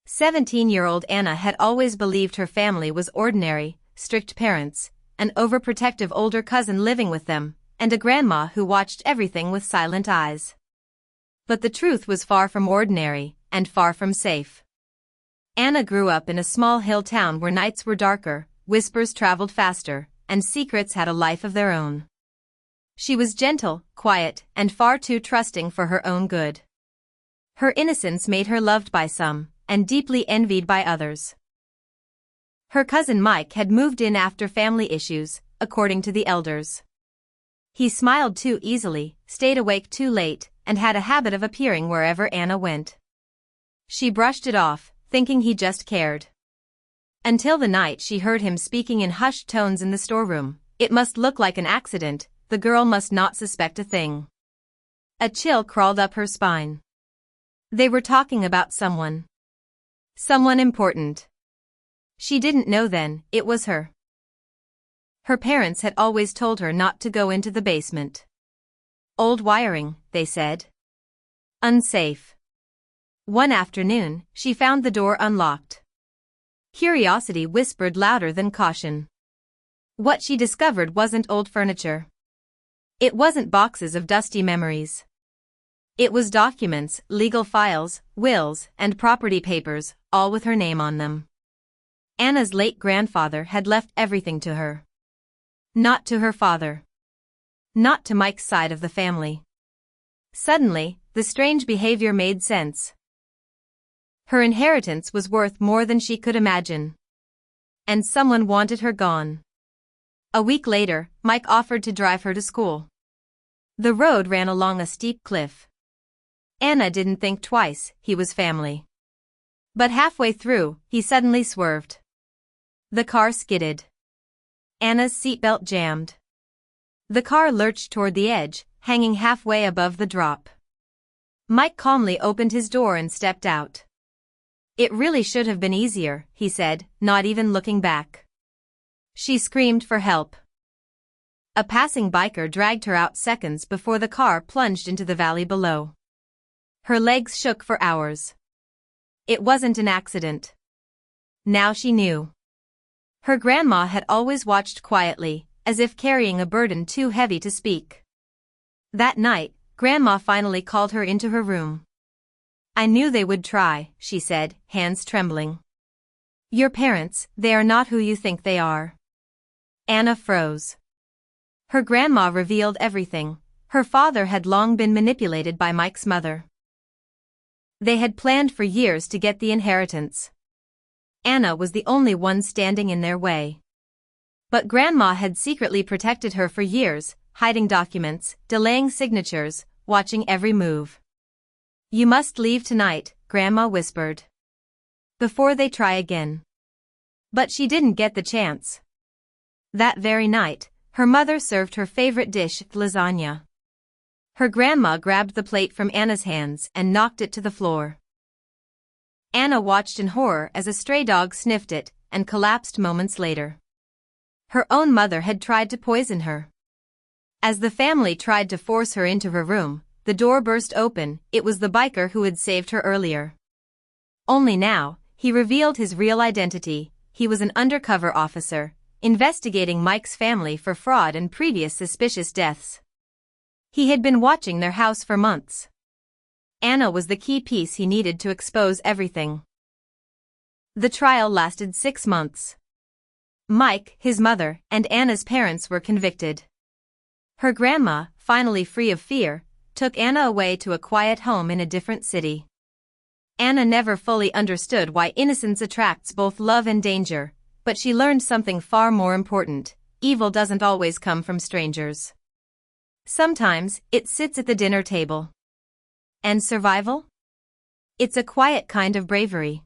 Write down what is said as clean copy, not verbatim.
17-year-old Anna had always believed her family was ordinary: strict parents, an overprotective older cousin living with them, and a grandma who watched everything with silent eyes. But the truth was far from ordinary, and far from safe. Anna grew up in a small hill town where nights were darker, whispers traveled faster, and secrets had a life of their own. She was gentle, quiet, and far too trusting for her own good. Her innocence made her loved by some, and deeply envied by others. Her cousin Mike had moved in after family issues, according to the elders. He smiled too easily, stayed awake too late, and had a habit of appearing wherever Anna went. She brushed it off, thinking he just cared. Until the night she heard him speaking in hushed tones in the storeroom. It must look like an accident, the girl must not suspect a thing. A chill crawled up her spine. They were talking about someone. Someone important. She didn't know then, it was her. Her parents had always told her not to go into the basement. Old wiring, they said. Unsafe. One afternoon, she found the door unlocked. Curiosity whispered louder than caution. What she discovered wasn't old furniture. It wasn't boxes of dusty memories. It was documents, legal files, wills, and property papers, all with her name on them. Anna's late grandfather had left everything to her. Not to her father. Not to Mike's side of the family. Suddenly, the strange behavior made sense. Her inheritance was worth more than she could imagine. And someone wanted her gone. A week later, Mike offered to drive her to school. The road ran along a steep cliff. Anna didn't think twice, he was family. But halfway through, he suddenly swerved. The car skidded. Anna's seatbelt jammed. The car lurched toward the edge, hanging halfway above the drop. Mike calmly opened his door and stepped out. It really should have been easier, he said, not even looking back. She screamed for help. A passing biker dragged her out seconds before the car plunged into the valley below. Her legs shook for hours. It wasn't an accident. Now she knew. Her grandma had always watched quietly, as if carrying a burden too heavy to speak. That night, Grandma finally called her into her room. I knew they would try, she said, hands trembling. Your parents, they are not who you think they are. Anna froze. Her grandma revealed everything. Her father had long been manipulated by Mike's mother. They had planned for years to get the inheritance. Anna was the only one standing in their way. But Grandma had secretly protected her for years, hiding documents, delaying signatures, watching every move. You must leave tonight, Grandma whispered. Before they try again. But she didn't get the chance. That very night, her mother served her favorite dish, lasagna. Her grandma grabbed the plate from Anna's hands and knocked it to the floor. Anna watched in horror as a stray dog sniffed it and collapsed moments later. Her own mother had tried to poison her. As the family tried to force her into her room, the door burst open. It was the biker who had saved her earlier. Only now, he revealed his real identity. He was an undercover officer, investigating Mike's family for fraud and previous suspicious deaths. He had been watching their house for months. Anna was the key piece he needed to expose everything. The trial lasted 6 months. Mike, his mother, and Anna's parents were convicted. Her grandma, finally free of fear, took Anna away to a quiet home in a different city. Anna never fully understood why innocence attracts both love and danger, but she learned something far more important: evil doesn't always come from strangers. Sometimes, it sits at the dinner table. And survival? It's a quiet kind of bravery.